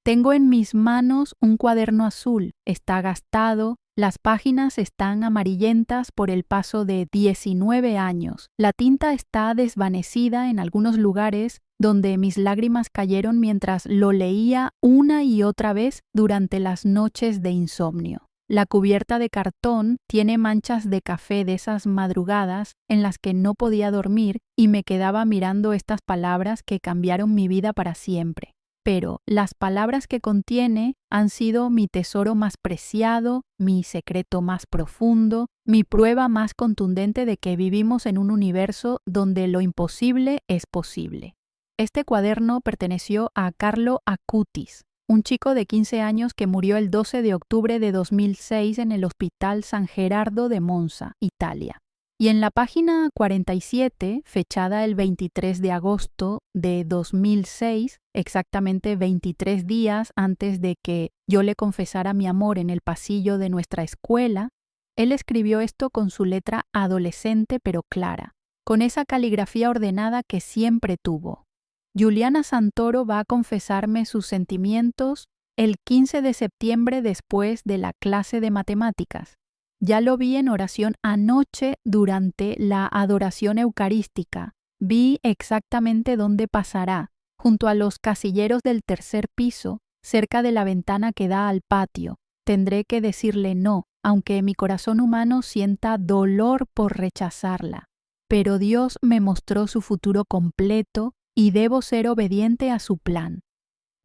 Tengo en mis manos un cuaderno azul. Está gastado, las páginas están amarillentas por el paso de 19 años. La tinta está desvanecida en algunos lugares donde mis lágrimas cayeron mientras lo leía una y otra vez durante las noches de insomnio. La cubierta de cartón tiene manchas de café de esas madrugadas en las que no podía dormir y me quedaba mirando estas palabras que cambiaron mi vida para siempre. Pero las palabras que contiene han sido mi tesoro más preciado, mi secreto más profundo, mi prueba más contundente de que vivimos en un universo donde lo imposible es posible. Este cuaderno perteneció a Carlo Acutis, un chico de 15 años que murió el 12 de octubre de 2006 en el Hospital San Gerardo de Monza, Italia. Y en la página 47, fechada el 23 de agosto de 2006, exactamente 23 días antes de que yo le confesara mi amor en el pasillo de nuestra escuela, él escribió esto con su letra adolescente pero clara, con esa caligrafía ordenada que siempre tuvo. Juliana Santoro va a confesarme sus sentimientos el 15 de septiembre después de la clase de matemáticas. Ya lo vi en oración anoche durante la adoración eucarística. Vi exactamente dónde pasará, junto a los casilleros del tercer piso, cerca de la ventana que da al patio. Tendré que decirle no, aunque mi corazón humano sienta dolor por rechazarla. Pero Dios me mostró su futuro completo y debo ser obediente a su plan.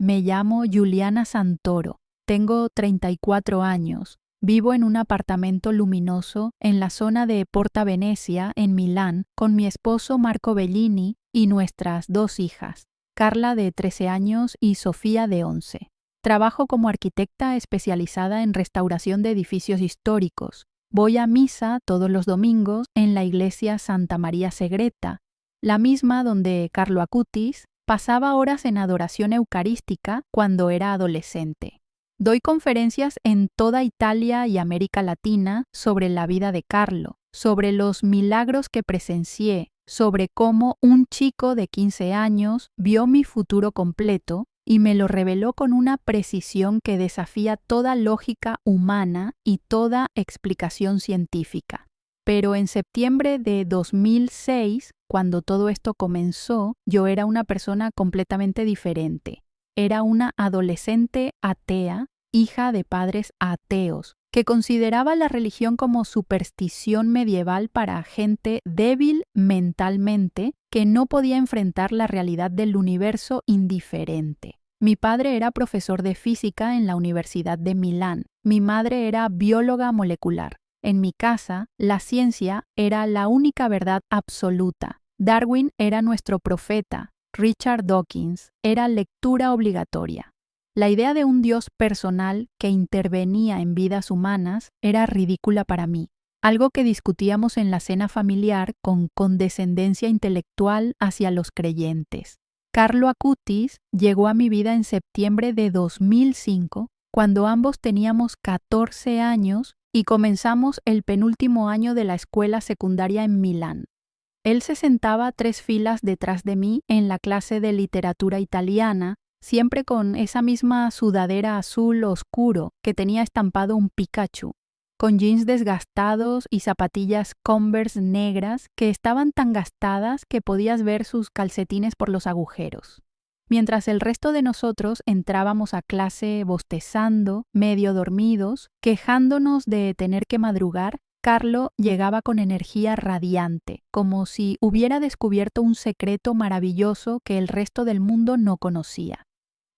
Me llamo Juliana Santoro, tengo 34 años. Vivo en un apartamento luminoso en la zona de Porta Venezia, en Milán, con mi esposo Marco Bellini y nuestras 2 hijas, Carla de 13 años y Sofía de 11. Trabajo como arquitecta especializada en restauración de edificios históricos. Voy a misa todos los domingos en la iglesia Santa María Segreta, la misma donde Carlo Acutis pasaba horas en adoración eucarística cuando era adolescente. Doy conferencias en toda Italia y América Latina sobre la vida de Carlo, sobre los milagros que presencié, sobre cómo un chico de 15 años vio mi futuro completo y me lo reveló con una precisión que desafía toda lógica humana y toda explicación científica. Pero en septiembre de 2006, cuando todo esto comenzó, yo era una persona completamente diferente. Era una adolescente atea, hija de padres ateos, que consideraba la religión como superstición medieval para gente débil mentalmente que no podía enfrentar la realidad del universo indiferente. Mi padre era profesor de física en la Universidad de Milán. Mi madre era bióloga molecular. En mi casa, la ciencia era la única verdad absoluta. Darwin era nuestro profeta. Richard Dawkins era lectura obligatoria. La idea de un Dios personal que intervenía en vidas humanas era ridícula para mí, algo que discutíamos en la cena familiar con condescendencia intelectual hacia los creyentes. Carlo Acutis llegó a mi vida en septiembre de 2005, cuando ambos teníamos 14 años y comenzamos el penúltimo año de la escuela secundaria en Milán. Él se sentaba 3 filas detrás de mí en la clase de literatura italiana, siempre con esa misma sudadera azul oscuro que tenía estampado un Pikachu, con jeans desgastados y zapatillas Converse negras que estaban tan gastadas que podías ver sus calcetines por los agujeros. Mientras el resto de nosotros entrábamos a clase bostezando, medio dormidos, quejándonos de tener que madrugar, Carlo llegaba con energía radiante, como si hubiera descubierto un secreto maravilloso que el resto del mundo no conocía.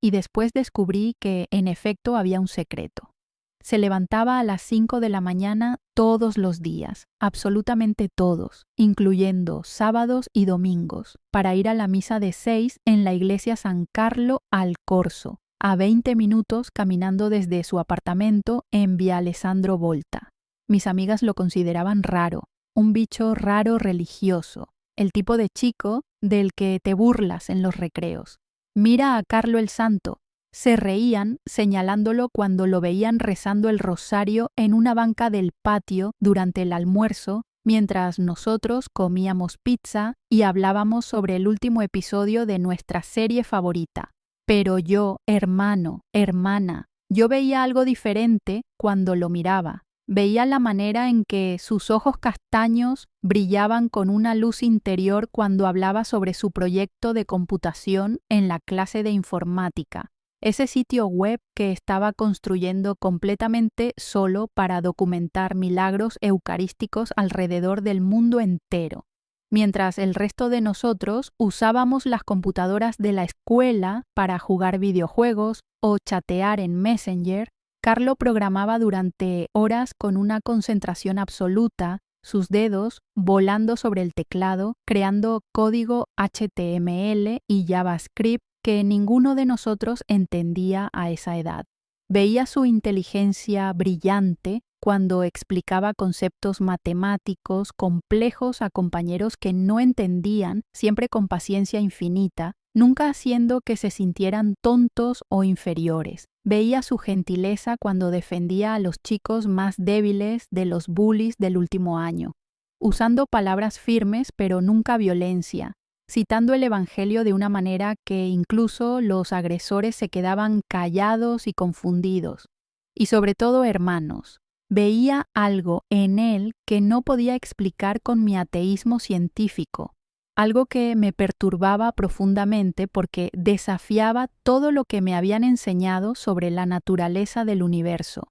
Y después descubrí que, en efecto, había un secreto. Se levantaba a las 5 de la mañana todos los días, absolutamente todos, incluyendo sábados y domingos, para ir a la misa de 6 en la iglesia San Carlo al Corso, a 20 minutos caminando desde su apartamento en Via Alessandro Volta. Mis amigas lo consideraban raro, un bicho raro religioso, el tipo de chico del que te burlas en los recreos. Mira a Carlo el Santo. Se reían señalándolo cuando lo veían rezando el rosario en una banca del patio durante el almuerzo, mientras nosotros comíamos pizza y hablábamos sobre el último episodio de nuestra serie favorita, Pero yo, hermano, hermana, yo veía algo diferente cuando lo miraba. Veía la manera en que sus ojos castaños brillaban con una luz interior cuando hablaba sobre su proyecto de computación en la clase de informática, ese sitio web que estaba construyendo completamente solo para documentar milagros eucarísticos alrededor del mundo entero. Mientras el resto de nosotros usábamos las computadoras de la escuela para jugar videojuegos o chatear en Messenger, Carlo programaba durante horas con una concentración absoluta, sus dedos volando sobre el teclado, creando código HTML y JavaScript que ninguno de nosotros entendía a esa edad. Veía su inteligencia brillante cuando explicaba conceptos matemáticos complejos a compañeros que no entendían, siempre con paciencia infinita, nunca haciendo que se sintieran tontos o inferiores. Veía su gentileza cuando defendía a los chicos más débiles de los bullies del último año, usando palabras firmes pero nunca violencia, citando el Evangelio de una manera que incluso los agresores se quedaban callados y confundidos. Y sobre todo, hermanos, veía algo en él que no podía explicar con mi ateísmo científico, algo que me perturbaba profundamente porque desafiaba todo lo que me habían enseñado sobre la naturaleza del universo.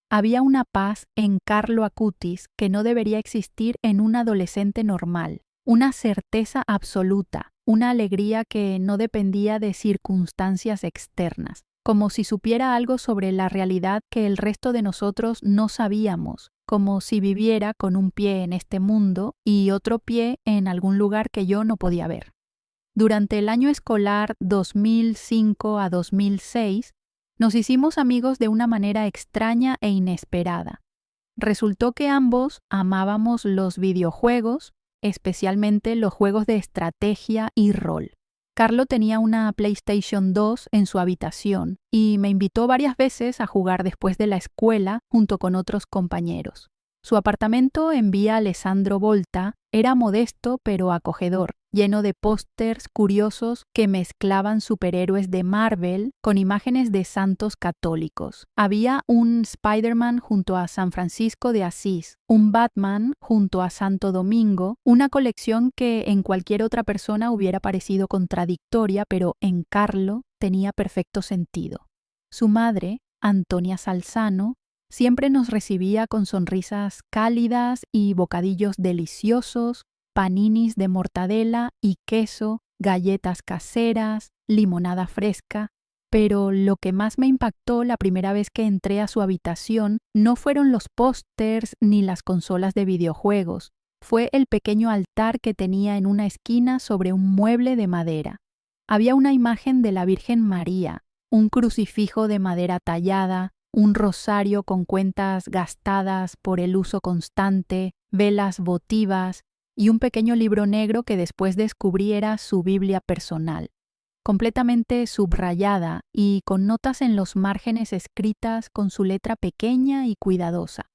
Había una paz en Carlo Acutis que no debería existir en un adolescente normal, una certeza absoluta, una alegría que no dependía de circunstancias externas, como si supiera algo sobre la realidad que el resto de nosotros no sabíamos, como si viviera con un pie en este mundo y otro pie en algún lugar que yo no podía ver. Durante el año escolar 2005 a 2006, nos hicimos amigos de una manera extraña e inesperada. Resultó que ambos amábamos los videojuegos, especialmente los juegos de estrategia y rol. Carlo tenía una PlayStation 2 en su habitación y me invitó varias veces a jugar después de la escuela junto con otros compañeros. Su apartamento en Vía Alessandro Volta era modesto pero acogedor, lleno de pósters curiosos que mezclaban superhéroes de Marvel con imágenes de santos católicos. Había un Spider-Man junto a San Francisco de Asís, un Batman junto a Santo Domingo, una colección que en cualquier otra persona hubiera parecido contradictoria, pero en Carlo tenía perfecto sentido. Su madre, Antonia Salzano, siempre nos recibía con sonrisas cálidas y bocadillos deliciosos, paninis de mortadela y queso, galletas caseras, limonada fresca, pero lo que más me impactó la primera vez que entré a su habitación no fueron los pósters ni las consolas de videojuegos, fue el pequeño altar que tenía en una esquina sobre un mueble de madera. Había una imagen de la Virgen María, un crucifijo de madera tallada, un rosario con cuentas gastadas por el uso constante, velas votivas y un pequeño libro negro que después descubrí era su Biblia personal, completamente subrayada y con notas en los márgenes escritas con su letra pequeña y cuidadosa.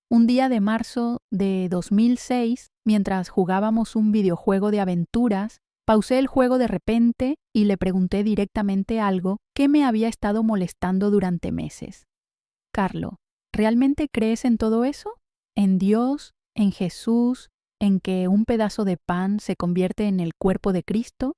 Un día de marzo de 2006, mientras jugábamos un videojuego de aventuras, pausé el juego de repente y le pregunté directamente algo que me había estado molestando durante meses. Carlo, ¿realmente crees en todo eso? ¿En Dios? ¿En Jesús? ¿En que un pedazo de pan se convierte en el cuerpo de Cristo?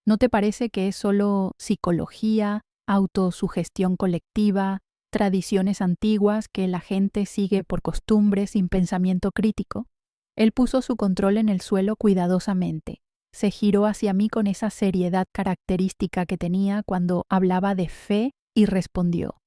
¿No te parece que es solo psicología, autosugestión colectiva, tradiciones antiguas que la gente sigue por costumbre sin pensamiento crítico? Él puso su control en el suelo cuidadosamente. Se giró hacia mí con esa seriedad característica que tenía cuando hablaba de fe y respondió: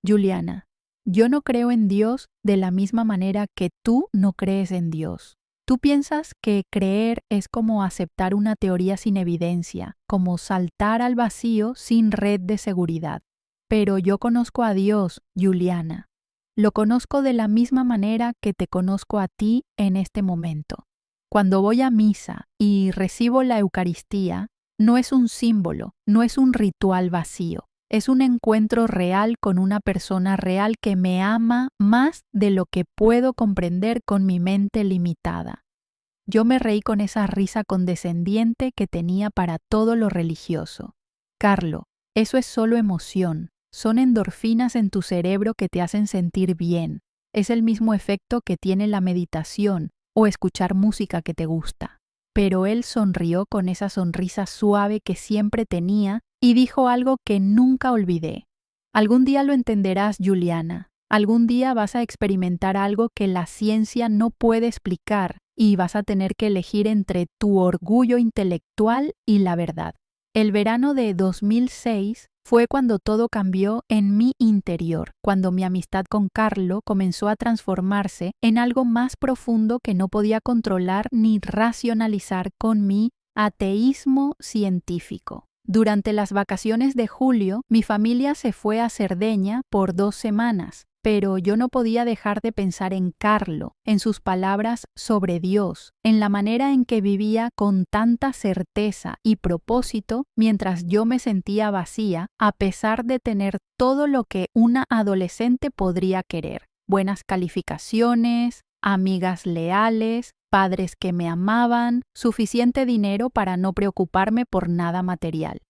Juliana, yo no creo en Dios de la misma manera que tú no crees en Dios. Tú piensas que creer es como aceptar una teoría sin evidencia, como saltar al vacío sin red de seguridad. Pero yo conozco a Dios, Juliana. Lo conozco de la misma manera que te conozco a ti en este momento. Cuando voy a misa y recibo la Eucaristía, no es un símbolo, no es un ritual vacío. Es un encuentro real con una persona real que me ama más de lo que puedo comprender con mi mente limitada. Yo me reí con esa risa condescendiente que tenía para todo lo religioso. Carlo, Eso es solo emoción. Son endorfinas en tu cerebro que te hacen sentir bien. Es el mismo efecto que tiene la meditación o escuchar música que te gusta. Pero él sonrió con esa sonrisa suave que siempre tenía y dijo algo que nunca olvidé. Algún día lo entenderás, Juliana. Algún día vas a experimentar algo que la ciencia no puede explicar y vas a tener que elegir entre tu orgullo intelectual y la verdad. El verano de 2006 fue cuando todo cambió en mi interior, cuando mi amistad con Carlo comenzó a transformarse en algo más profundo que no podía controlar ni racionalizar con mi ateísmo científico. Durante las vacaciones de julio, mi familia se fue a Cerdeña por 2 semanas, pero yo no podía dejar de pensar en Carlo, en sus palabras sobre Dios, en la manera en que vivía con tanta certeza y propósito mientras yo me sentía vacía, a pesar de tener todo lo que una adolescente podría querer: buenas calificaciones, amigas leales, padres que me amaban, suficiente dinero para no preocuparme por nada material.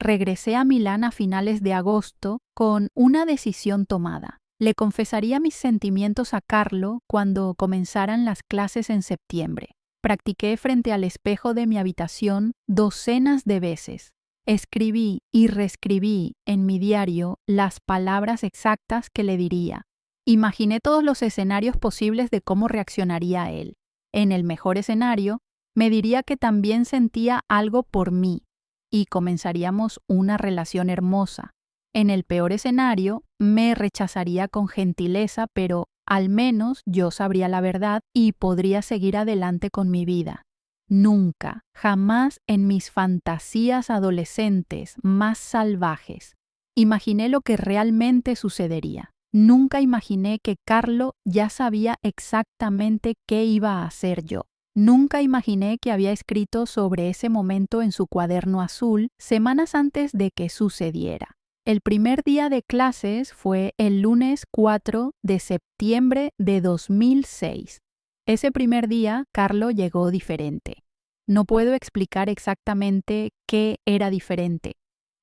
Regresé a Milán a finales de agosto con una decisión tomada. Le confesaría mis sentimientos a Carlo cuando comenzaran las clases en septiembre. Practiqué frente al espejo de mi habitación docenas de veces. Escribí y reescribí en mi diario las palabras exactas que le diría. Imaginé todos los escenarios posibles de cómo reaccionaría él. En el mejor escenario, me diría que también sentía algo por mí y comenzaríamos una relación hermosa. En el peor escenario, me rechazaría con gentileza, pero al menos yo sabría la verdad y podría seguir adelante con mi vida. Nunca, jamás en mis fantasías adolescentes más salvajes, imaginé lo que realmente sucedería. Nunca imaginé que Carlo ya sabía exactamente qué iba a hacer yo. Nunca imaginé que había escrito sobre ese momento en su cuaderno azul semanas antes de que sucediera. El primer día de clases fue el lunes 4 de septiembre de 2006. Ese primer día, Carlo llegó diferente. No puedo explicar exactamente qué era diferente,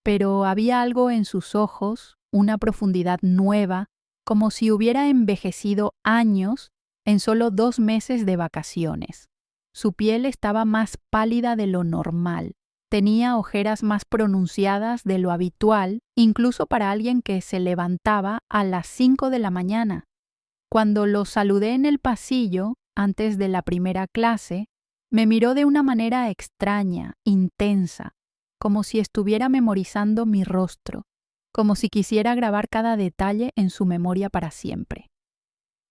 pero había algo en sus ojos, una profundidad nueva, como si hubiera envejecido años en solo 2 meses de vacaciones. Su piel estaba más pálida de lo normal. Tenía ojeras más pronunciadas de lo habitual, incluso para alguien que se levantaba a las 5 de la mañana. Cuando lo saludé en el pasillo, antes de la primera clase, me miró de una manera extraña, intensa, como si estuviera memorizando mi rostro, como si quisiera grabar cada detalle en su memoria para siempre.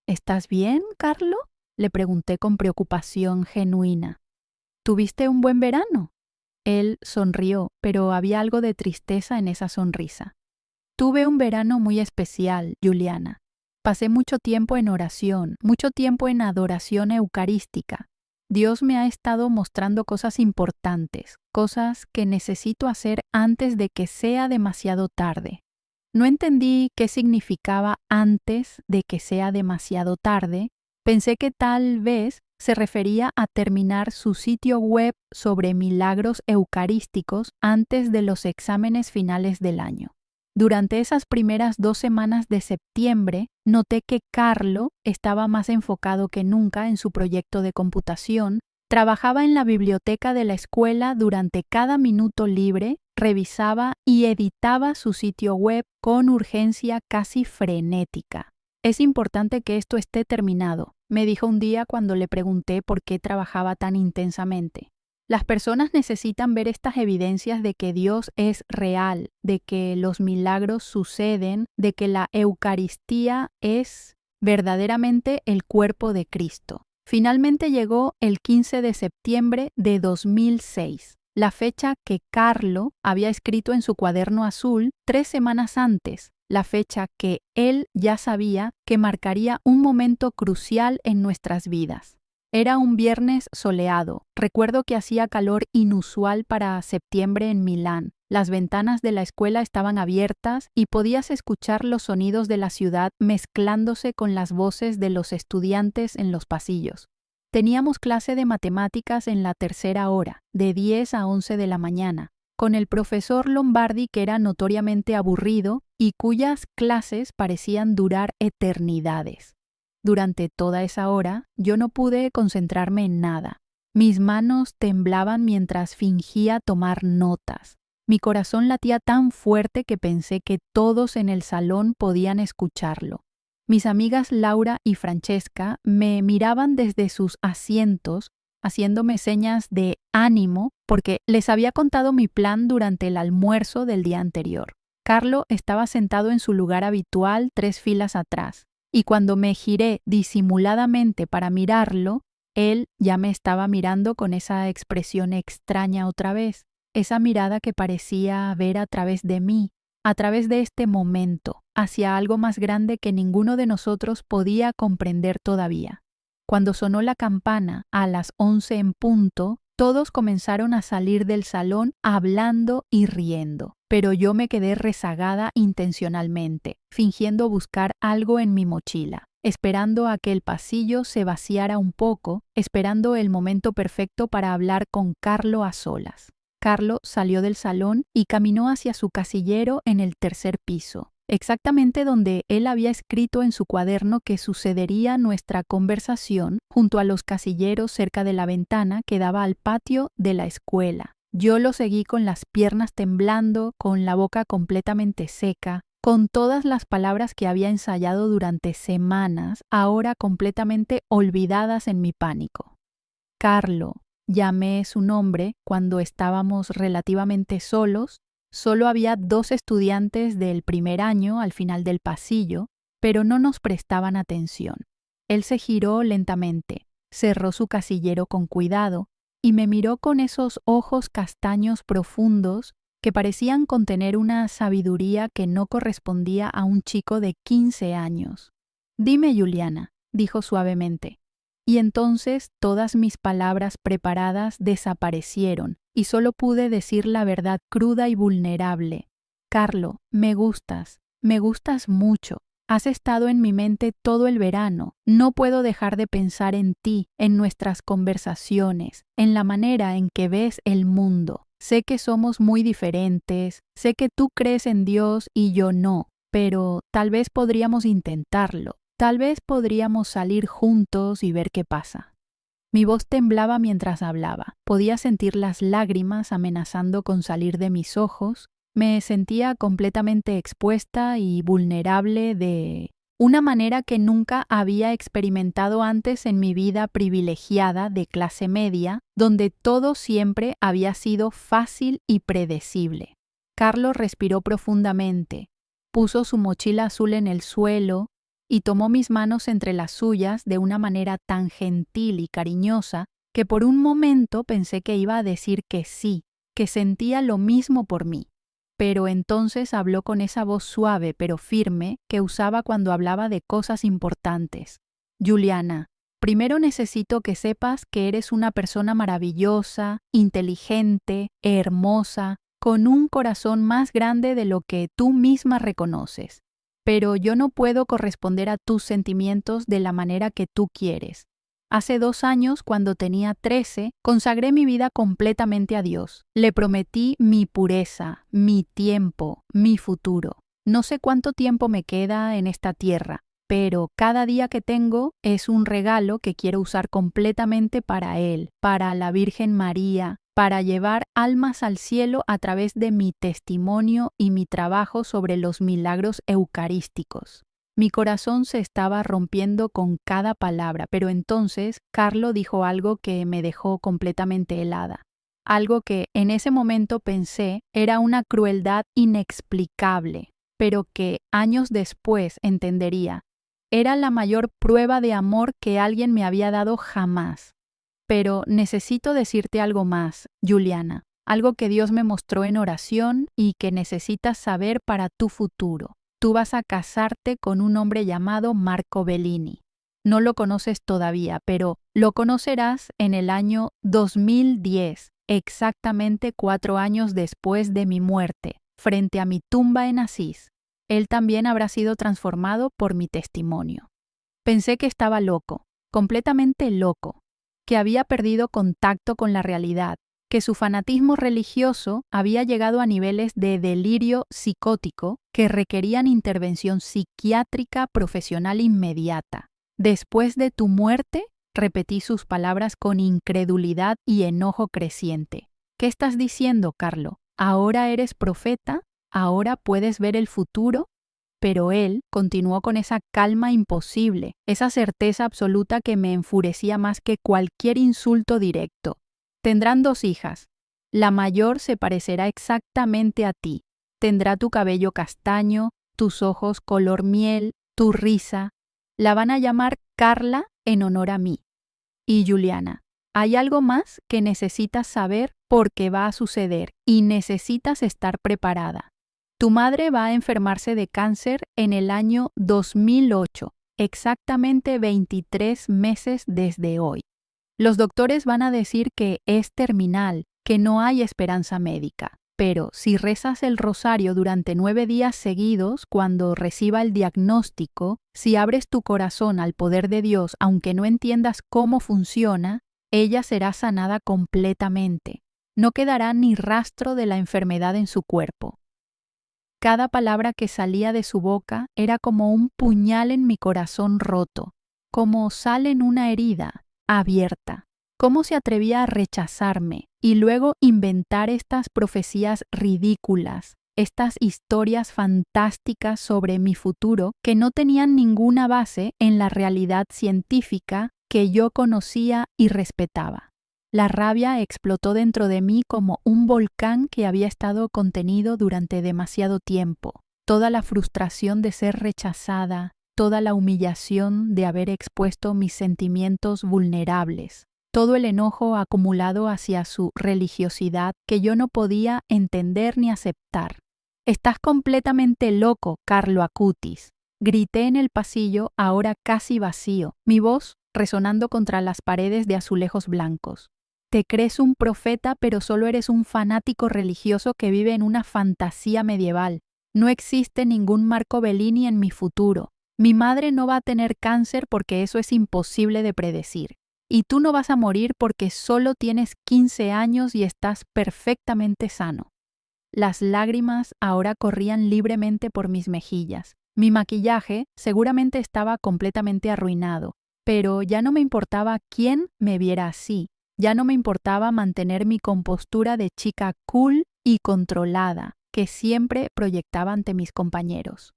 ¿Estás bien, Carlo?, le pregunté con preocupación genuina. ¿Tuviste un buen verano? Él sonrió, pero había algo de tristeza en esa sonrisa. Tuve un verano muy especial, Juliana. Pasé mucho tiempo en oración, mucho tiempo en adoración eucarística. Dios me ha estado mostrando cosas importantes, cosas que necesito hacer antes de que sea demasiado tarde. No entendí qué significaba antes de que sea demasiado tarde. Pensé que tal vez se refería a terminar su sitio web sobre milagros eucarísticos antes de los exámenes finales del año. Durante esas primeras 2 semanas de septiembre, noté que Carlo estaba más enfocado que nunca en su proyecto de computación, trabajaba en la biblioteca de la escuela durante cada minuto libre, revisaba y editaba su sitio web con urgencia casi frenética. Es importante que esto esté terminado, me dijo un día cuando le pregunté por qué trabajaba tan intensamente. Las personas necesitan ver estas evidencias de que Dios es real, de que los milagros suceden, de que la Eucaristía es verdaderamente el cuerpo de Cristo. Finalmente llegó el 15 de septiembre de 2006, la fecha que Carlo había escrito en su cuaderno azul 3 semanas antes, la fecha que él ya sabía que marcaría un momento crucial en nuestras vidas. Era un viernes soleado. Recuerdo que hacía calor inusual para septiembre en Milán. Las ventanas de la escuela estaban abiertas y podías escuchar los sonidos de la ciudad mezclándose con las voces de los estudiantes en los pasillos. Teníamos clase de matemáticas en la tercera hora, de 10 a 11 de la mañana. con el profesor Lombardi, que era notoriamente aburrido y cuyas clases parecían durar eternidades. Durante toda esa hora yo no pude concentrarme en nada. Mis manos temblaban mientras fingía tomar notas. Mi corazón latía tan fuerte que pensé que todos en el salón podían escucharlo. Mis amigas Laura y Francesca me miraban desde sus asientos, haciéndome señas de ánimo porque les había contado mi plan durante el almuerzo del día anterior. Carlo estaba sentado en su lugar habitual 3 filas atrás, y cuando me giré disimuladamente para mirarlo, él ya me estaba mirando con esa expresión extraña otra vez, esa mirada que parecía ver a través de mí, a través de este momento, hacia algo más grande que ninguno de nosotros podía comprender todavía. Cuando sonó la campana a las 11 en punto, todos comenzaron a salir del salón hablando y riendo, pero yo me quedé rezagada intencionalmente, fingiendo buscar algo en mi mochila, esperando a que el pasillo se vaciara un poco, esperando el momento perfecto para hablar con Carlo a solas. Carlo salió del salón y caminó hacia su casillero en el 3er piso, exactamente donde él había escrito en su cuaderno que sucedería nuestra conversación, junto a los casilleros cerca de la ventana que daba al patio de la escuela. Yo lo seguí con las piernas temblando, con la boca completamente seca, con todas las palabras que había ensayado durante semanas, ahora completamente olvidadas en mi pánico. Carlo. Llamé su nombre cuando estábamos relativamente solos. Solo había 2 estudiantes del primer año al final del pasillo, pero no nos prestaban atención. Él se giró lentamente, cerró su casillero con cuidado y me miró con esos ojos castaños profundos que parecían contener una sabiduría que no correspondía a un chico de 15 años. «Dime, Juliana», dijo suavemente. Y entonces todas mis palabras preparadas desaparecieron y solo pude decir la verdad cruda y vulnerable. «Carlo, me gustas mucho. Has estado en mi mente todo el verano. No puedo dejar de pensar en ti, en nuestras conversaciones, en la manera en que ves el mundo. Sé que somos muy diferentes, sé que tú crees en Dios y yo no, pero tal vez podríamos intentarlo. Tal vez podríamos salir juntos y ver qué pasa». Mi voz temblaba mientras hablaba. Podía sentir las lágrimas amenazando con salir de mis ojos. Me sentía completamente expuesta y vulnerable de una manera que nunca había experimentado antes en mi vida privilegiada de clase media, donde todo siempre había sido fácil y predecible. Carlo respiró profundamente, puso su mochila azul en el suelo y tomó mis manos entre las suyas de una manera tan gentil y cariñosa que por un momento pensé que iba a decir que sí, que sentía lo mismo por mí. Pero entonces habló con esa voz suave pero firme que usaba cuando hablaba de cosas importantes. «Juliana, primero necesito que sepas que eres una persona maravillosa, inteligente, hermosa, con un corazón más grande de lo que tú misma reconoces. Pero yo no puedo corresponder a tus sentimientos de la manera que tú quieres. Hace 2 años, cuando tenía 13, consagré mi vida completamente a Dios. Le prometí mi pureza, mi tiempo, mi futuro. No sé cuánto tiempo me queda en esta tierra, pero cada día que tengo es un regalo que quiero usar completamente para Él, para la Virgen María, para llevar almas al cielo a través de mi testimonio y mi trabajo sobre los milagros eucarísticos. Mi corazón se estaba rompiendo con cada palabra, pero entonces Carlo dijo algo que me dejó completamente helada. Algo que en ese momento pensé era una crueldad inexplicable, pero que años después entendería. Era la mayor prueba de amor que alguien me había dado jamás. Pero necesito decirte algo más, Juliana, algo que Dios me mostró en oración y que necesitas saber para tu futuro. Tú vas a casarte con un hombre llamado Marco Bellini. No lo conoces todavía, pero lo conocerás en el año 2010, exactamente 4 años después de mi muerte, frente a mi tumba en Asís. Él también habrá sido transformado por mi testimonio. Pensé que estaba loco, completamente loco, que había perdido contacto con la realidad, que su fanatismo religioso había llegado a niveles de delirio psicótico que requerían intervención psiquiátrica profesional inmediata. Después de tu muerte, repetí sus palabras con incredulidad y enojo creciente. ¿Qué estás diciendo, Carlo? ¿Ahora eres profeta? ¿Ahora puedes ver el futuro? Pero él continuó con esa calma imposible, esa certeza absoluta que me enfurecía más que cualquier insulto directo. Tendrán 2 hijas. La mayor se parecerá exactamente a ti. Tendrá tu cabello castaño, tus ojos color miel, tu risa. La van a llamar Carla en honor a mí. Y Juliana, hay algo más que necesitas saber porque va a suceder y necesitas estar preparada. Tu madre va a enfermarse de cáncer en el año 2008, exactamente 23 meses desde hoy. Los doctores van a decir que es terminal, que no hay esperanza médica. Pero si rezas el rosario durante 9 días seguidos, cuando reciba el diagnóstico, si abres tu corazón al poder de Dios, aunque no entiendas cómo funciona, ella será sanada completamente. No quedará ni rastro de la enfermedad en su cuerpo. Cada palabra que salía de su boca era como un puñal en mi corazón roto, como sal en una herida abierta. ¿Cómo se atrevía a rechazarme y luego inventar estas profecías ridículas, estas historias fantásticas sobre mi futuro que no tenían ninguna base en la realidad científica que yo conocía y respetaba? La rabia explotó dentro de mí como un volcán que había estado contenido durante demasiado tiempo. Toda la frustración de ser rechazada, toda la humillación de haber expuesto mis sentimientos vulnerables, todo el enojo acumulado hacia su religiosidad que yo no podía entender ni aceptar. «Estás completamente loco, Carlo Acutis», grité en el pasillo, ahora casi vacío, mi voz resonando contra las paredes de azulejos blancos. Te crees un profeta, pero solo eres un fanático religioso que vive en una fantasía medieval. No existe ningún Marco Bellini en mi futuro. Mi madre no va a tener cáncer porque eso es imposible de predecir. Y tú no vas a morir porque solo tienes 15 años y estás perfectamente sano. Las lágrimas ahora corrían libremente por mis mejillas. Mi maquillaje seguramente estaba completamente arruinado, pero ya no me importaba quién me viera así. Ya no me importaba mantener mi compostura de chica cool y controlada que siempre proyectaba ante mis compañeros.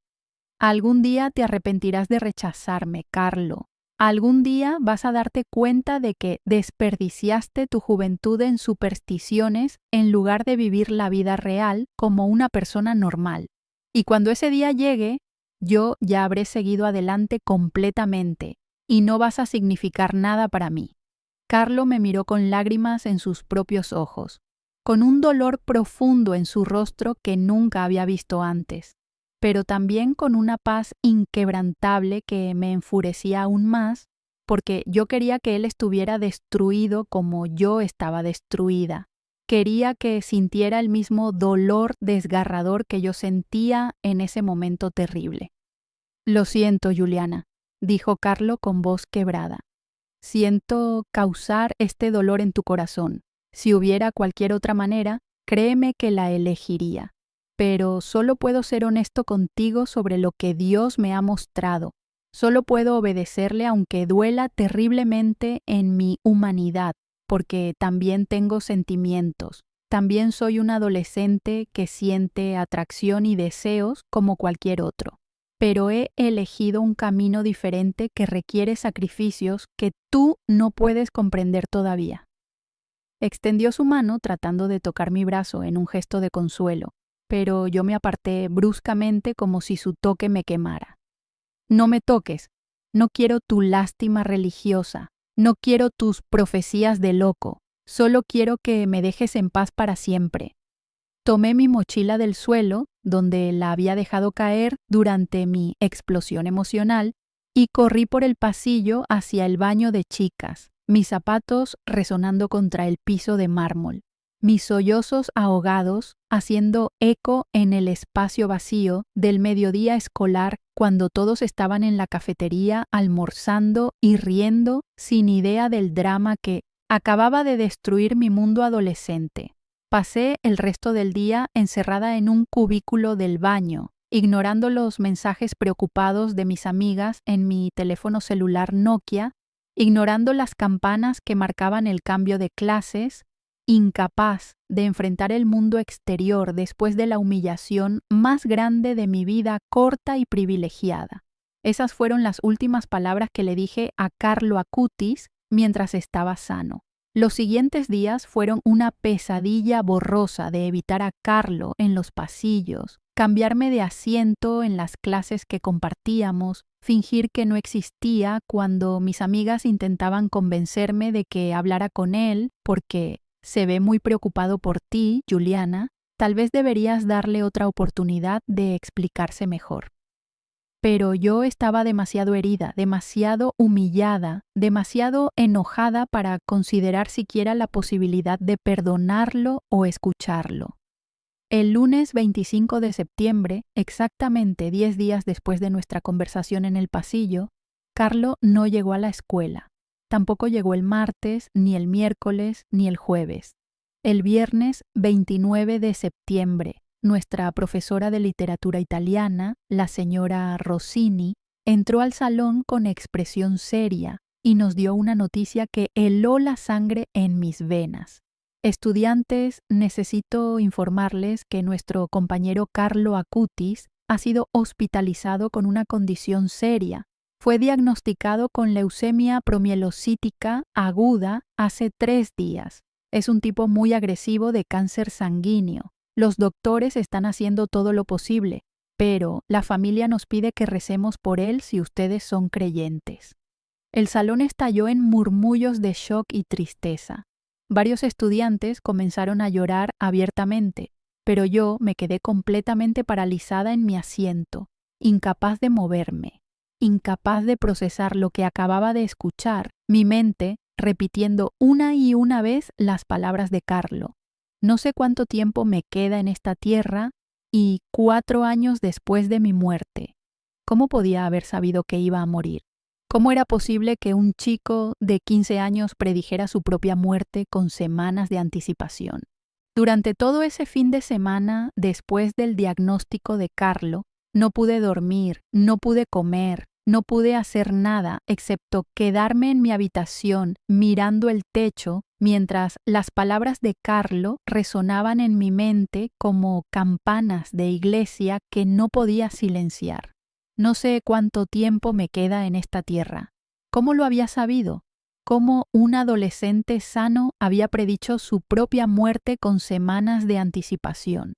Algún día te arrepentirás de rechazarme, Carlo. Algún día vas a darte cuenta de que desperdiciaste tu juventud en supersticiones en lugar de vivir la vida real como una persona normal. Y cuando ese día llegue, yo ya habré seguido adelante completamente y no vas a significar nada para mí. Carlo me miró con lágrimas en sus propios ojos, con un dolor profundo en su rostro que nunca había visto antes, pero también con una paz inquebrantable que me enfurecía aún más, porque yo quería que él estuviera destruido como yo estaba destruida. Quería que sintiera el mismo dolor desgarrador que yo sentía en ese momento terrible. «Lo siento, Juliana», dijo Carlo con voz quebrada. «Siento causar este dolor en tu corazón. Si hubiera cualquier otra manera, créeme que la elegiría. Pero solo puedo ser honesto contigo sobre lo que Dios me ha mostrado. Solo puedo obedecerle aunque duela terriblemente en mi humanidad, porque también tengo sentimientos. También soy un adolescente que siente atracción y deseos como cualquier otro. Pero he elegido un camino diferente que requiere sacrificios que tú no puedes comprender todavía». Extendió su mano tratando de tocar mi brazo en un gesto de consuelo, pero yo me aparté bruscamente como si su toque me quemara. «No me toques. No quiero tu lástima religiosa. No quiero tus profecías de loco. Solo quiero que me dejes en paz para siempre». Tomé mi mochila del suelo, donde la había dejado caer durante mi explosión emocional, y corrí por el pasillo hacia el baño de chicas, mis zapatos resonando contra el piso de mármol, mis sollozos ahogados haciendo eco en el espacio vacío del mediodía escolar cuando todos estaban en la cafetería almorzando y riendo sin idea del drama que Acababa de destruir mi mundo adolescente. Pasé el resto del día encerrada en un cubículo del baño, ignorando los mensajes preocupados de mis amigas en mi teléfono celular Nokia, ignorando las campanas que marcaban el cambio de clases, incapaz de enfrentar el mundo exterior después de la humillación más grande de mi vida corta y privilegiada. Esas fueron las últimas palabras que le dije a Carlo Acutis mientras estaba sano. Los siguientes días fueron una pesadilla borrosa de evitar a Carlo en los pasillos, cambiarme de asiento en las clases que compartíamos, fingir que no existía cuando mis amigas intentaban convencerme de que hablara con él porque se ve muy preocupado por ti, Juliana, tal vez deberías darle otra oportunidad de explicarse mejor. Pero yo estaba demasiado herida, demasiado humillada, demasiado enojada para considerar siquiera la posibilidad de perdonarlo o escucharlo. El lunes 25 de septiembre, exactamente 10 días después de nuestra conversación en el pasillo, Carlo no llegó a la escuela. Tampoco llegó el martes, ni el miércoles, ni el jueves. El viernes 29 de septiembre, nuestra profesora de literatura italiana, la señora Rossini, entró al salón con expresión seria y nos dio una noticia que heló la sangre en mis venas. Estudiantes, necesito informarles que nuestro compañero Carlo Acutis ha sido hospitalizado con una condición seria. Fue diagnosticado con leucemia promielocítica aguda hace 3 días. Es un tipo muy agresivo de cáncer sanguíneo. Los doctores están haciendo todo lo posible, pero la familia nos pide que recemos por él si ustedes son creyentes. El salón estalló en murmullos de shock y tristeza. Varios estudiantes comenzaron a llorar abiertamente, pero yo me quedé completamente paralizada en mi asiento, incapaz de moverme, incapaz de procesar lo que acababa de escuchar, mi mente repitiendo una y una vez las palabras de Carlo. No sé cuánto tiempo me queda en esta tierra y 4 años después de mi muerte. ¿Cómo podía haber sabido que iba a morir? ¿Cómo era posible que un chico de 15 años predijera su propia muerte con semanas de anticipación? Durante todo ese fin de semana, después del diagnóstico de Carlo, no pude dormir, no pude comer, no pude hacer nada excepto quedarme en mi habitación mirando el techo mientras las palabras de Carlo resonaban en mi mente como campanas de iglesia que no podía silenciar. No sé cuánto tiempo me queda en esta tierra. ¿Cómo lo había sabido? ¿Cómo un adolescente sano había predicho su propia muerte con semanas de anticipación?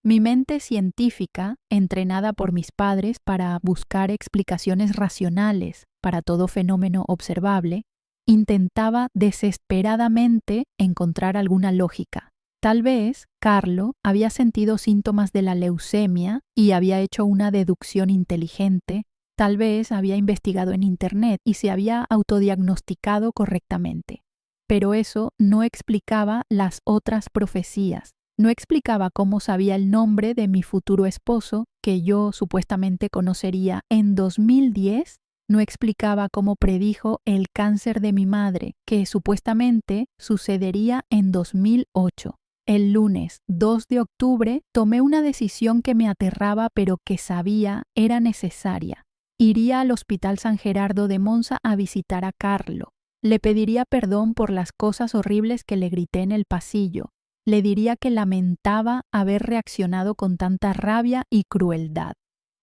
Mi mente científica, entrenada por mis padres para buscar explicaciones racionales para todo fenómeno observable, intentaba desesperadamente encontrar alguna lógica. Tal vez Carlo había sentido síntomas de la leucemia y había hecho una deducción inteligente. Tal vez había investigado en Internet y se había autodiagnosticado correctamente. Pero eso no explicaba las otras profecías. No explicaba cómo sabía el nombre de mi futuro esposo, que yo supuestamente conocería en 2010. No explicaba cómo predijo el cáncer de mi madre, que supuestamente sucedería en 2008. El lunes 2 de octubre tomé una decisión que me aterraba pero que sabía era necesaria. Iría al Hospital San Gerardo de Monza a visitar a Carlo. Le pediría perdón por las cosas horribles que le grité en el pasillo. Le diría que lamentaba haber reaccionado con tanta rabia y crueldad.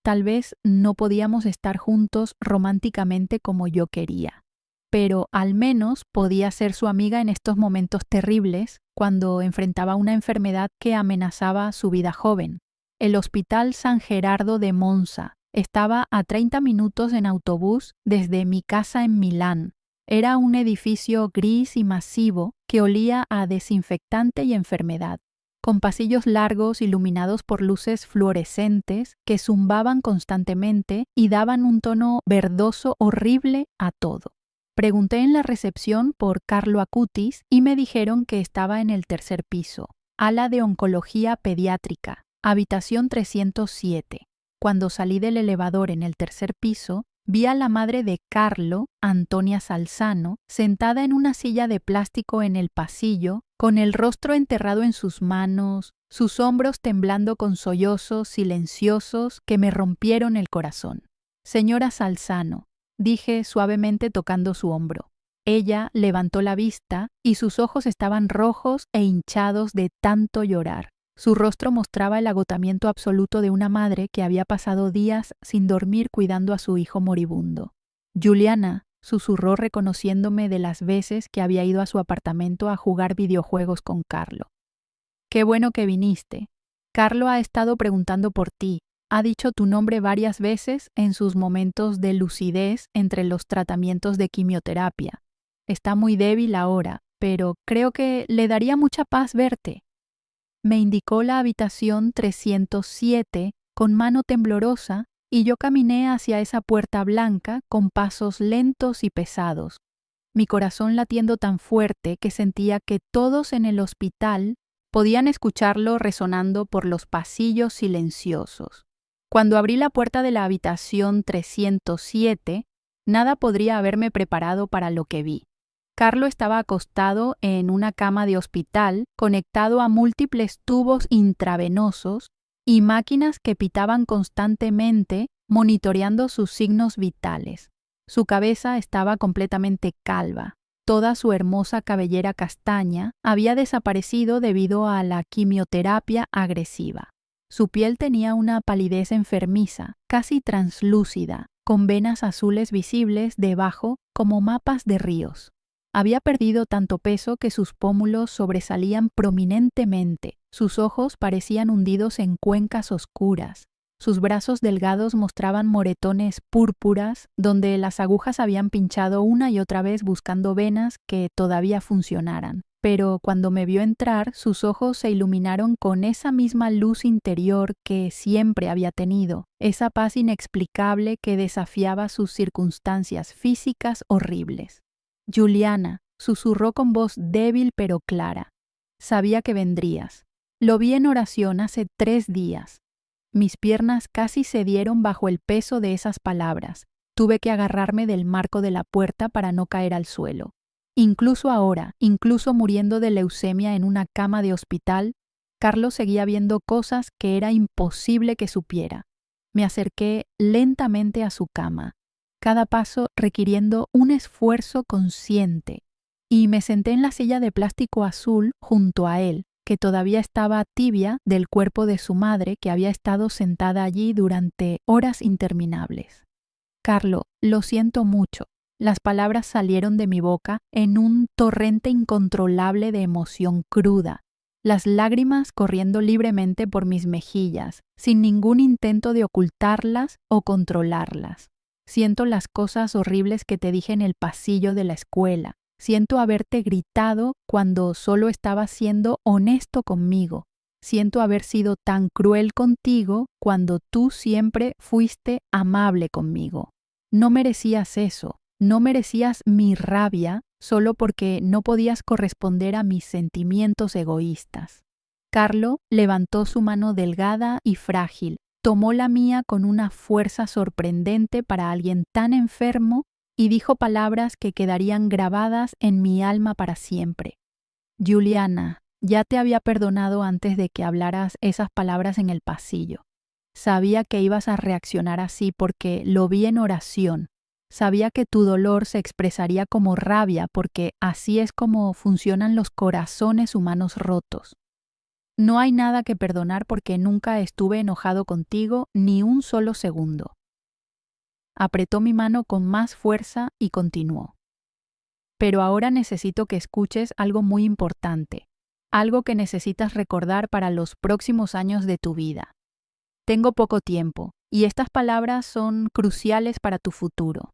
Tal vez no podíamos estar juntos románticamente como yo quería, pero al menos podía ser su amiga en estos momentos terribles cuando enfrentaba una enfermedad que amenazaba su vida joven. El Hospital San Gerardo de Monza estaba a 30 minutos en autobús desde mi casa en Milán. Era un edificio gris y masivo que olía a desinfectante y enfermedad, con pasillos largos iluminados por luces fluorescentes que zumbaban constantemente y daban un tono verdoso horrible a todo. Pregunté en la recepción por Carlo Acutis y me dijeron que estaba en el 3er piso, ala de oncología pediátrica, habitación 307. Cuando salí del elevador en el 3er piso, vi a la madre de Carlo, Antonia Salzano, sentada en una silla de plástico en el pasillo, con el rostro enterrado en sus manos, sus hombros temblando con sollozos silenciosos que me rompieron el corazón. «Señora Salzano», dije suavemente tocando su hombro. Ella levantó la vista y sus ojos estaban rojos e hinchados de tanto llorar. Su rostro mostraba el agotamiento absoluto de una madre que había pasado días sin dormir cuidando a su hijo moribundo. «Juliana», susurró reconociéndome de las veces que había ido a su apartamento a jugar videojuegos con Carlo. «Qué bueno que viniste. Carlo ha estado preguntando por ti. Ha dicho tu nombre varias veces en sus momentos de lucidez entre los tratamientos de quimioterapia. Está muy débil ahora, pero creo que le daría mucha paz verte». Me indicó la habitación 307 con mano temblorosa y yo caminé hacia esa puerta blanca con pasos lentos y pesados, mi corazón latiendo tan fuerte que sentía que todos en el hospital podían escucharlo resonando por los pasillos silenciosos. Cuando abrí la puerta de la habitación 307, nada podría haberme preparado para lo que vi. Carlo estaba acostado en una cama de hospital, conectado a múltiples tubos intravenosos y máquinas que pitaban constantemente, monitoreando sus signos vitales. Su cabeza estaba completamente calva. Toda su hermosa cabellera castaña había desaparecido debido a la quimioterapia agresiva. Su piel tenía una palidez enfermiza, casi translúcida, con venas azules visibles debajo como mapas de ríos. Había perdido tanto peso que sus pómulos sobresalían prominentemente, sus ojos parecían hundidos en cuencas oscuras, sus brazos delgados mostraban moretones púrpuras donde las agujas habían pinchado una y otra vez buscando venas que todavía funcionaran. Pero cuando me vio entrar, sus ojos se iluminaron con esa misma luz interior que siempre había tenido, esa paz inexplicable que desafiaba sus circunstancias físicas horribles. «Juliana», susurró con voz débil pero clara. «Sabía que vendrías. Lo vi en oración hace 3 días. Mis piernas casi cedieron bajo el peso de esas palabras. Tuve que agarrarme del marco de la puerta para no caer al suelo. Incluso ahora, incluso muriendo de leucemia en una cama de hospital, Carlos seguía viendo cosas que era imposible que supiera. Me acerqué lentamente a su cama, cada paso requiriendo un esfuerzo consciente, y me senté en la silla de plástico azul junto a él, que todavía estaba tibia del cuerpo de su madre que había estado sentada allí durante horas interminables. «Carlo, lo siento mucho». Las palabras salieron de mi boca en un torrente incontrolable de emoción cruda, las lágrimas corriendo libremente por mis mejillas, sin ningún intento de ocultarlas o controlarlas. Siento las cosas horribles que te dije en el pasillo de la escuela. Siento haberte gritado cuando solo estaba siendo honesto conmigo. Siento haber sido tan cruel contigo cuando tú siempre fuiste amable conmigo. No merecías eso. No merecías mi rabia solo porque no podías corresponder a mis sentimientos egoístas. Carlo levantó su mano delgada y frágil, tomó la mía con una fuerza sorprendente para alguien tan enfermo y dijo palabras que quedarían grabadas en mi alma para siempre. «Juliana, ya te había perdonado antes de que hablaras esas palabras en el pasillo. Sabía que ibas a reaccionar así porque lo vi en oración. Sabía que tu dolor se expresaría como rabia porque así es como funcionan los corazones humanos rotos. No hay nada que perdonar porque nunca estuve enojado contigo ni un solo segundo». Apretó mi mano con más fuerza y continuó. «Pero ahora necesito que escuches algo muy importante, algo que necesitas recordar para los próximos años de tu vida. Tengo poco tiempo y estas palabras son cruciales para tu futuro».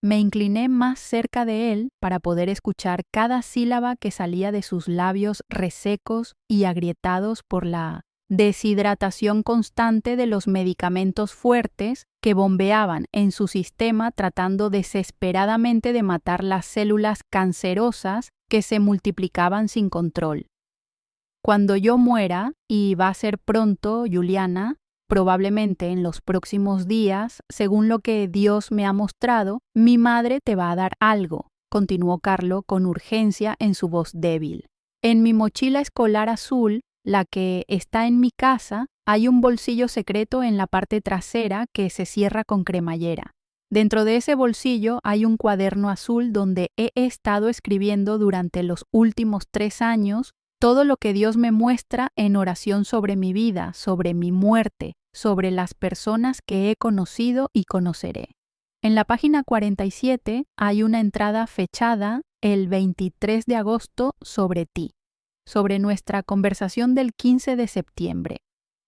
Me incliné más cerca de él para poder escuchar cada sílaba que salía de sus labios resecos y agrietados por la deshidratación constante de los medicamentos fuertes que bombeaban en su sistema tratando desesperadamente de matar las células cancerosas que se multiplicaban sin control. «Cuando yo muera, y va a ser pronto, Juliana, Probablemente en los próximos días, según lo que Dios me ha mostrado, mi madre te va a dar algo, continuó Carlo con urgencia en su voz débil. En mi mochila escolar azul, la que está en mi casa, hay un bolsillo secreto en la parte trasera que se cierra con cremallera. Dentro de ese bolsillo hay un cuaderno azul donde he estado escribiendo durante los últimos 3 años todo lo que Dios me muestra en oración sobre mi vida, sobre mi muerte, sobre las personas que he conocido y conoceré. En la página 47 hay una entrada fechada el 23 de agosto sobre ti, sobre nuestra conversación del 15 de septiembre,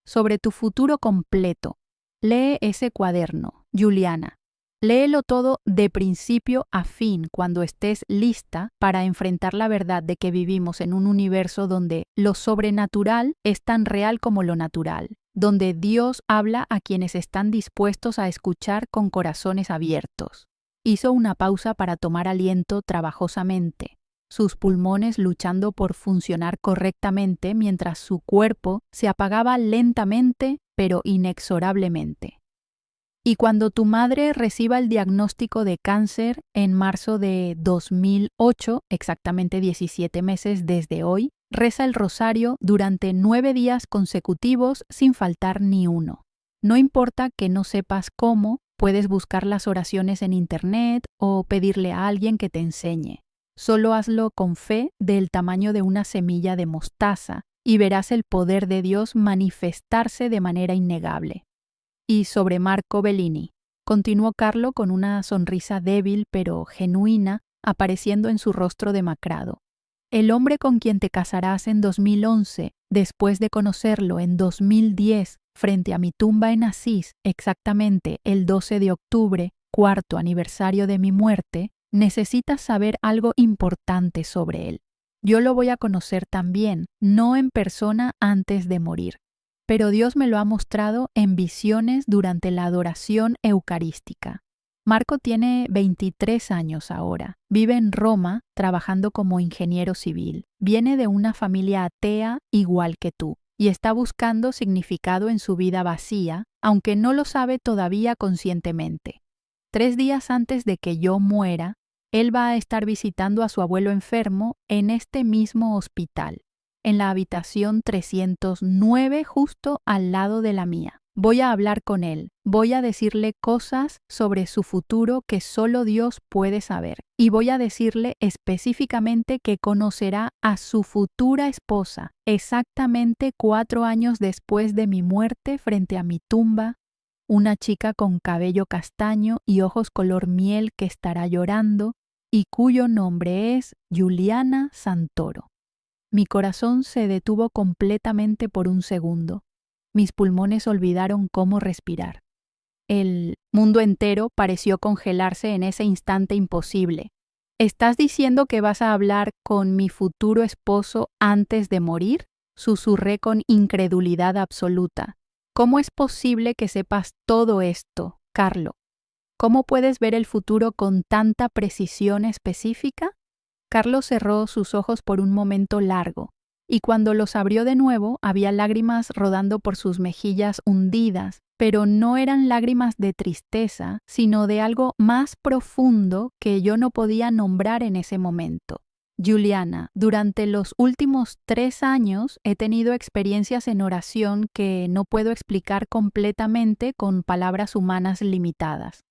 sobre tu futuro completo. Lee ese cuaderno, Juliana. Léelo todo de principio a fin cuando estés lista para enfrentar la verdad de que vivimos en un universo donde lo sobrenatural es tan real como lo natural, donde Dios habla a quienes están dispuestos a escuchar con corazones abiertos. Hizo una pausa para tomar aliento trabajosamente, sus pulmones luchando por funcionar correctamente mientras su cuerpo se apagaba lentamente pero inexorablemente. Y cuando tu madre reciba el diagnóstico de cáncer en marzo de 2008, exactamente 17 meses desde hoy, reza el rosario durante 9 días consecutivos sin faltar ni uno. No importa que no sepas cómo, puedes buscar las oraciones en internet o pedirle a alguien que te enseñe. Solo hazlo con fe del tamaño de una semilla de mostaza y verás el poder de Dios manifestarse de manera innegable. Y sobre Marco Bellini, continuó Carlo con una sonrisa débil pero genuina apareciendo en su rostro demacrado. El hombre con quien te casarás en 2011, después de conocerlo en 2010, frente a mi tumba en Asís, exactamente el 12 de octubre, 4º aniversario de mi muerte, necesitas saber algo importante sobre él. Yo lo voy a conocer también, no en persona antes de morir. Pero Dios me lo ha mostrado en visiones durante la adoración eucarística. Marco tiene 23 años ahora. Vive en Roma trabajando como ingeniero civil. Viene de una familia atea igual que tú y está buscando significado en su vida vacía, aunque no lo sabe todavía conscientemente. 3 días antes de que yo muera, él va a estar visitando a su abuelo enfermo en este mismo hospital, en la habitación 309 justo al lado de la mía. Voy a hablar con él, voy a decirle cosas sobre su futuro que solo Dios puede saber y voy a decirle específicamente que conocerá a su futura esposa exactamente 4 años después de mi muerte frente a mi tumba, una chica con cabello castaño y ojos color miel que estará llorando y cuyo nombre es Juliana Santoro. Mi corazón se detuvo completamente por un segundo. Mis pulmones olvidaron cómo respirar. El mundo entero pareció congelarse en ese instante imposible. ¿Estás diciendo que vas a hablar con mi futuro esposo antes de morir? Susurré con incredulidad absoluta. ¿Cómo es posible que sepas todo esto, Carlo? ¿Cómo puedes ver el futuro con tanta precisión específica? Carlos cerró sus ojos por un momento largo, y cuando los abrió de nuevo había lágrimas rodando por sus mejillas hundidas, pero no eran lágrimas de tristeza, sino de algo más profundo que yo no podía nombrar en ese momento. Juliana, durante los últimos 3 años he tenido experiencias en oración que no puedo explicar completamente con palabras humanas limitadas.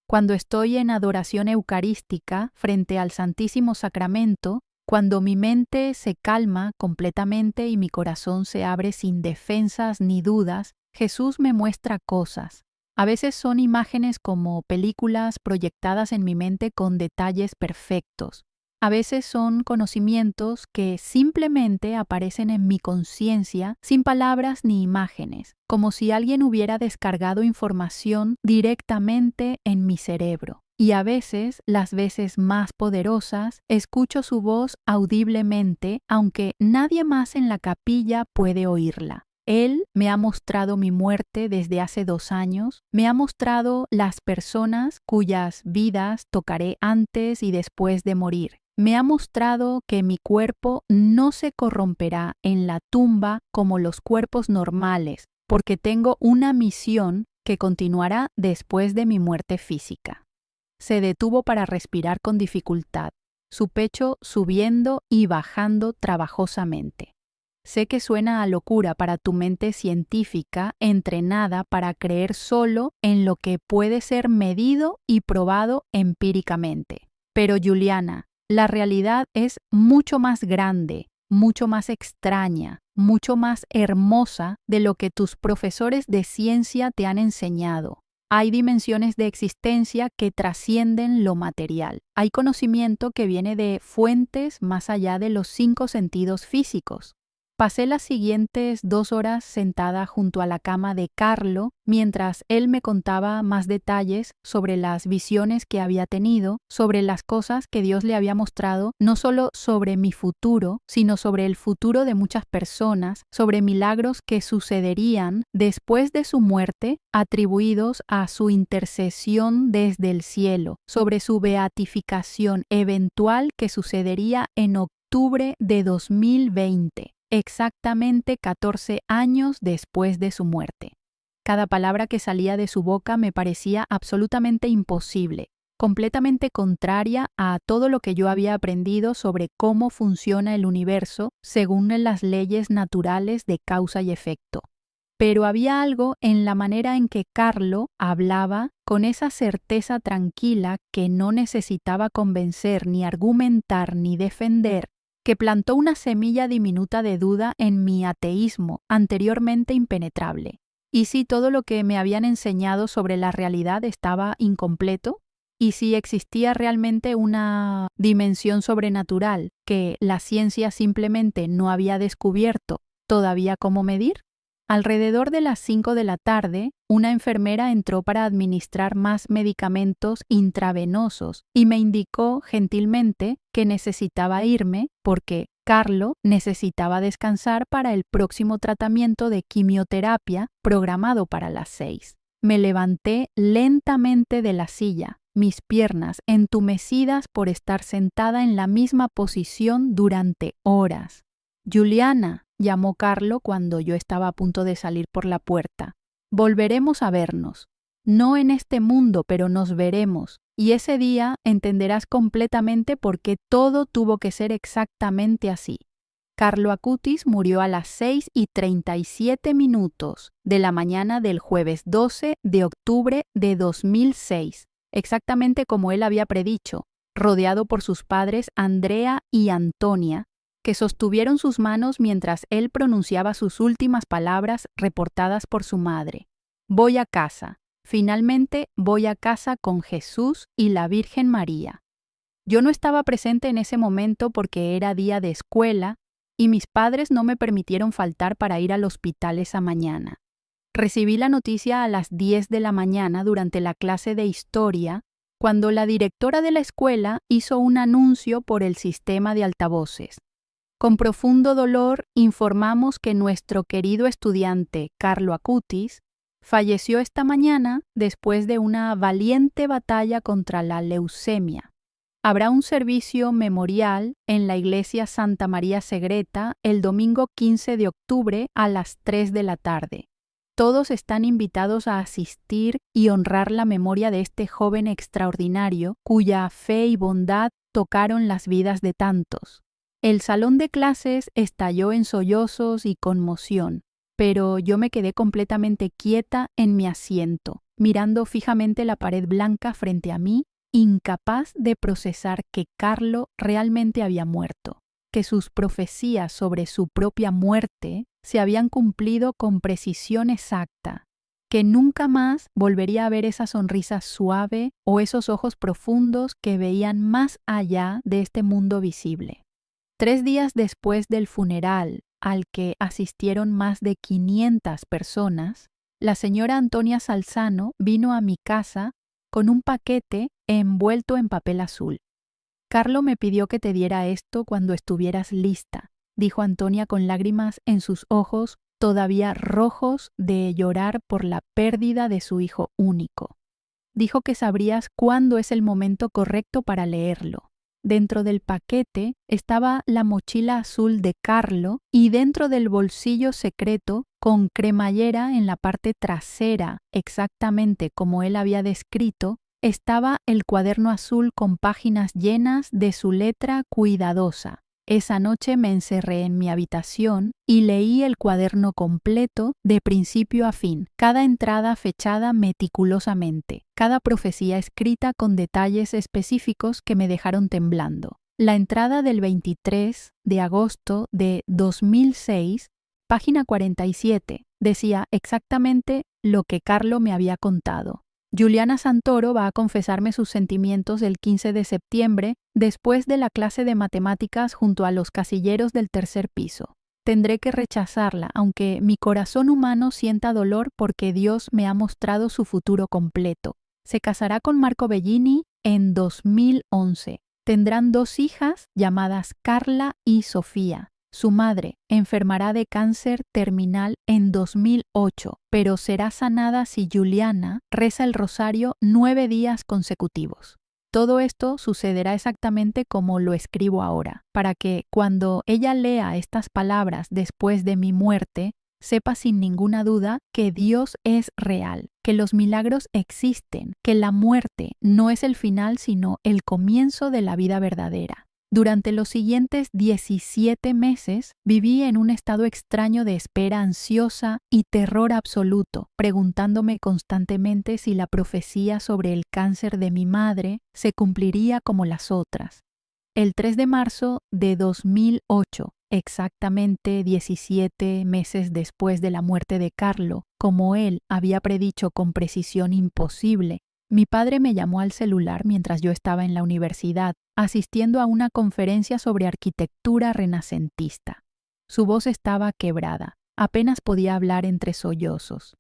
Cuando estoy en adoración eucarística frente al Santísimo Sacramento, cuando mi mente se calma completamente y mi corazón se abre sin defensas ni dudas, Jesús me muestra cosas. A veces son imágenes como películas proyectadas en mi mente con detalles perfectos. A veces son conocimientos que simplemente aparecen en mi conciencia sin palabras ni imágenes, como si alguien hubiera descargado información directamente en mi cerebro. Y a veces, las veces más poderosas, escucho su voz audiblemente, aunque nadie más en la capilla puede oírla. Él me ha mostrado mi muerte desde hace 2 años, me ha mostrado las personas cuyas vidas tocaré antes y después de morir. Me ha mostrado que mi cuerpo no se corromperá en la tumba como los cuerpos normales, porque tengo una misión que continuará después de mi muerte física. Se detuvo para respirar con dificultad, su pecho subiendo y bajando trabajosamente. Sé que suena a locura para tu mente científica entrenada para creer solo en lo que puede ser medido y probado empíricamente. Pero Juliana, la realidad es mucho más grande, mucho más extraña, mucho más hermosa de lo que tus profesores de ciencia te han enseñado. Hay dimensiones de existencia que trascienden lo material. Hay conocimiento que viene de fuentes más allá de los 5 sentidos físicos. Pasé las siguientes 2 horas sentada junto a la cama de Carlo mientras él me contaba más detalles sobre las visiones que había tenido, sobre las cosas que Dios le había mostrado, no solo sobre mi futuro, sino sobre el futuro de muchas personas, sobre milagros que sucederían después de su muerte, atribuidos a su intercesión desde el cielo, sobre su beatificación eventual que sucedería en octubre de 2020. Exactamente 14 años después de su muerte. Cada palabra que salía de su boca me parecía absolutamente imposible, completamente contraria a todo lo que yo había aprendido sobre cómo funciona el universo según las leyes naturales de causa y efecto. Pero había algo en la manera en que Carlo hablaba con esa certeza tranquila que no necesitaba convencer, ni argumentar, ni defender, que plantó una semilla diminuta de duda en mi ateísmo anteriormente impenetrable. ¿Y si todo lo que me habían enseñado sobre la realidad estaba incompleto? ¿Y si existía realmente una dimensión sobrenatural que la ciencia simplemente no había descubierto todavía cómo medir? Alrededor de las 5 de la tarde, una enfermera entró para administrar más medicamentos intravenosos y me indicó gentilmente que necesitaba irme porque Carlo necesitaba descansar para el próximo tratamiento de quimioterapia programado para las 6. Me levanté lentamente de la silla, mis piernas entumecidas por estar sentada en la misma posición durante horas. Juliana, llamó Carlo cuando yo estaba a punto de salir por la puerta. Volveremos a vernos. No en este mundo, pero nos veremos. Y ese día entenderás completamente por qué todo tuvo que ser exactamente así. Carlo Acutis murió a las 6:37 de la mañana del jueves 12 de octubre de 2006, exactamente como él había predicho, rodeado por sus padres Andrea y Antonia, que sostuvieron sus manos mientras él pronunciaba sus últimas palabras reportadas por su madre. Voy a casa. Finalmente voy a casa con Jesús y la Virgen María. Yo no estaba presente en ese momento porque era día de escuela y mis padres no me permitieron faltar para ir al hospital esa mañana. Recibí la noticia a las 10 de la mañana durante la clase de historia, cuando la directora de la escuela hizo un anuncio por el sistema de altavoces. Con profundo dolor informamos que nuestro querido estudiante Carlo Acutis falleció esta mañana después de una valiente batalla contra la leucemia. Habrá un servicio memorial en la iglesia Santa María Segreta el domingo 15 de octubre a las 3 de la tarde. Todos están invitados a asistir y honrar la memoria de este joven extraordinario cuya fe y bondad tocaron las vidas de tantos. El salón de clases estalló en sollozos y conmoción, pero yo me quedé completamente quieta en mi asiento, mirando fijamente la pared blanca frente a mí, incapaz de procesar que Carlo realmente había muerto, que sus profecías sobre su propia muerte se habían cumplido con precisión exacta, que nunca más volvería a ver esa sonrisa suave o esos ojos profundos que veían más allá de este mundo visible. 3 días después del funeral, al que asistieron más de 500 personas, la señora Antonia Salzano vino a mi casa con un paquete envuelto en papel azul. Carlo me pidió que te diera esto cuando estuvieras lista, dijo Antonia con lágrimas en sus ojos todavía rojos de llorar por la pérdida de su hijo único. Dijo que sabrías cuándo es el momento correcto para leerlo. Dentro del paquete estaba la mochila azul de Carlo y dentro del bolsillo secreto, con cremallera en la parte trasera, exactamente como él había descrito, estaba el cuaderno azul con páginas llenas de su letra cuidadosa. Esa noche me encerré en mi habitación y leí el cuaderno completo de principio a fin, cada entrada fechada meticulosamente, cada profecía escrita con detalles específicos que me dejaron temblando. La entrada del 23 de agosto de 2006, página 47, decía exactamente lo que Carlo me había contado. Juliana Santoro va a confesarme sus sentimientos el 15 de septiembre después de la clase de matemáticas junto a los casilleros del tercer piso. Tendré que rechazarla, aunque mi corazón humano sienta dolor porque Dios me ha mostrado su futuro completo. Se casará con Marco Bellini en 2011. Tendrán 2 hijas llamadas Carla y Sofía. Su madre enfermará de cáncer terminal en 2008, pero será sanada si Juliana reza el rosario 9 días consecutivos. Todo esto sucederá exactamente como lo escribo ahora, para que cuando ella lea estas palabras después de mi muerte, sepa sin ninguna duda que Dios es real, que los milagros existen, que la muerte no es el final sino el comienzo de la vida verdadera. Durante los siguientes 17 meses viví en un estado extraño de espera ansiosa y terror absoluto, preguntándome constantemente si la profecía sobre el cáncer de mi madre se cumpliría como las otras. El 3 de marzo de 2008, exactamente 17 meses después de la muerte de Carlo, como él había predicho con precisión imposible, mi padre me llamó al celular mientras yo estaba en la universidad, asistiendo a una conferencia sobre arquitectura renacentista. Su voz estaba quebrada, apenas podía hablar entre sollozos.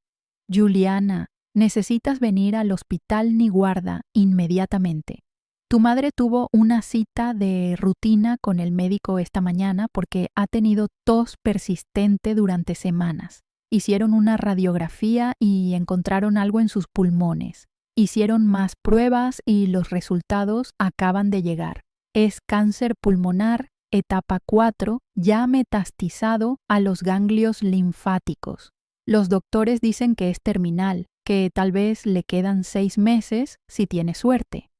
Juliana, necesitas venir al hospital Niguarda inmediatamente. Tu madre tuvo una cita de rutina con el médico esta mañana porque ha tenido tos persistente durante semanas. Hicieron una radiografía y encontraron algo en sus pulmones. Hicieron más pruebas y los resultados acaban de llegar. Es cáncer pulmonar, etapa 4, ya metastizado a los ganglios linfáticos. Los doctores dicen que es terminal, que tal vez le quedan 6 meses si tiene suerte.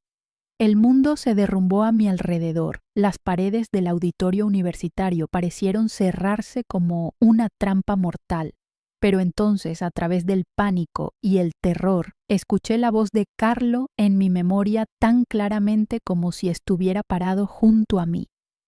El mundo se derrumbó a mi alrededor. Las paredes del auditorio universitario parecieron cerrarse como una trampa mortal. Pero entonces, a través del pánico y el terror, escuché la voz de Carlo en mi memoria tan claramente como si estuviera parado junto a mí.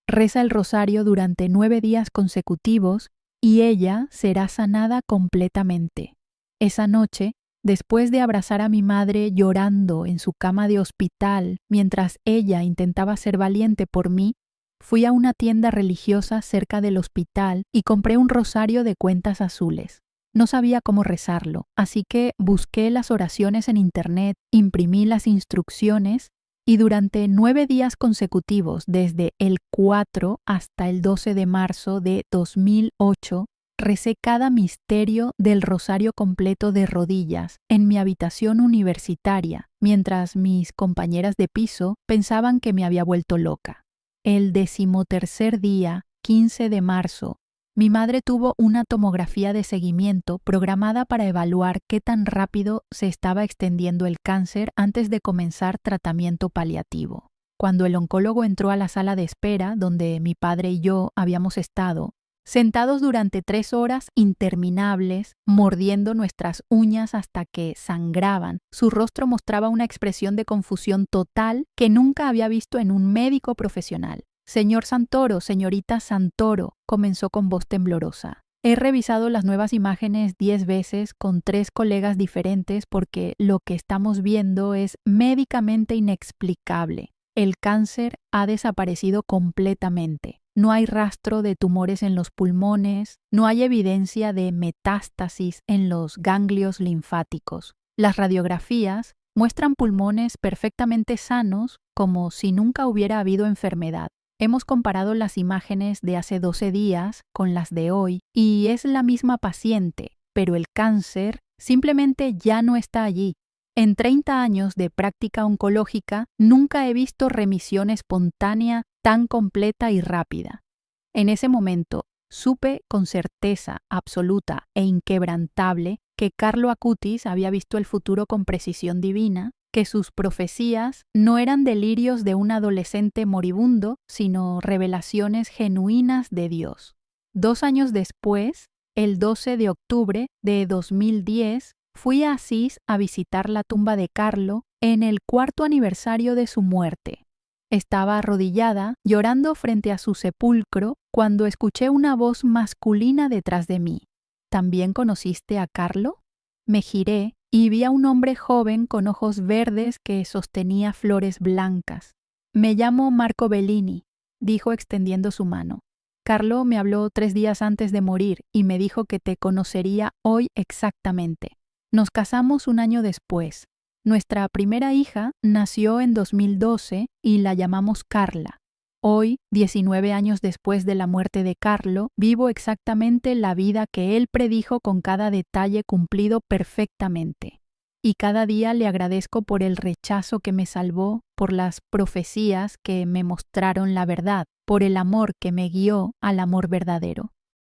Reza el rosario durante 9 días consecutivos y ella será sanada completamente. Esa noche, después de abrazar a mi madre llorando en su cama de hospital mientras ella intentaba ser valiente por mí, fui a una tienda religiosa cerca del hospital y compré un rosario de cuentas azules. No sabía cómo rezarlo, así que busqué las oraciones en internet, imprimí las instrucciones y durante 9 días consecutivos, desde el 4 hasta el 12 de marzo de 2008, recé cada misterio del rosario completo de rodillas en mi habitación universitaria, mientras mis compañeras de piso pensaban que me había vuelto loca. El 13º día, 15 de marzo, mi madre tuvo una tomografía de seguimiento programada para evaluar qué tan rápido se estaba extendiendo el cáncer antes de comenzar tratamiento paliativo. Cuando el oncólogo entró a la sala de espera, donde mi padre y yo habíamos estado, sentados durante 3 horas interminables, mordiendo nuestras uñas hasta que sangraban, su rostro mostraba una expresión de confusión total que nunca había visto en un médico profesional. Señor Santoro, señorita Santoro, comenzó con voz temblorosa. He revisado las nuevas imágenes 10 veces con 3 colegas diferentes porque lo que estamos viendo es médicamente inexplicable. El cáncer ha desaparecido completamente. No hay rastro de tumores en los pulmones, no hay evidencia de metástasis en los ganglios linfáticos. Las radiografías muestran pulmones perfectamente sanos como si nunca hubiera habido enfermedad. Hemos comparado las imágenes de hace 12 días con las de hoy y es la misma paciente, pero el cáncer simplemente ya no está allí. En 30 años de práctica oncológica nunca he visto remisión espontánea tan completa y rápida. En ese momento supe con certeza absoluta e inquebrantable que Carlo Acutis había visto el futuro con precisión divina, que sus profecías no eran delirios de un adolescente moribundo, sino revelaciones genuinas de Dios. 2 años después, el 12 de octubre de 2010, fui a Asís a visitar la tumba de Carlo en el 4º aniversario de su muerte. Estaba arrodillada, llorando frente a su sepulcro, cuando escuché una voz masculina detrás de mí. ¿También conociste a Carlo? Me giré y vi a un hombre joven con ojos verdes que sostenía flores blancas. Me llamo Marco Bellini, dijo extendiendo su mano. Carlo me habló 3 días antes de morir y me dijo que te conocería hoy exactamente. Nos casamos un año después. Nuestra primera hija nació en 2012 y la llamamos Carla. Hoy, 19 años después de la muerte de Carlo, vivo exactamente la vida que él predijo con cada detalle cumplido perfectamente. Y cada día le agradezco por el rechazo que me salvó, por las profecías que me mostraron la verdad, por el amor que me guió al amor verdadero.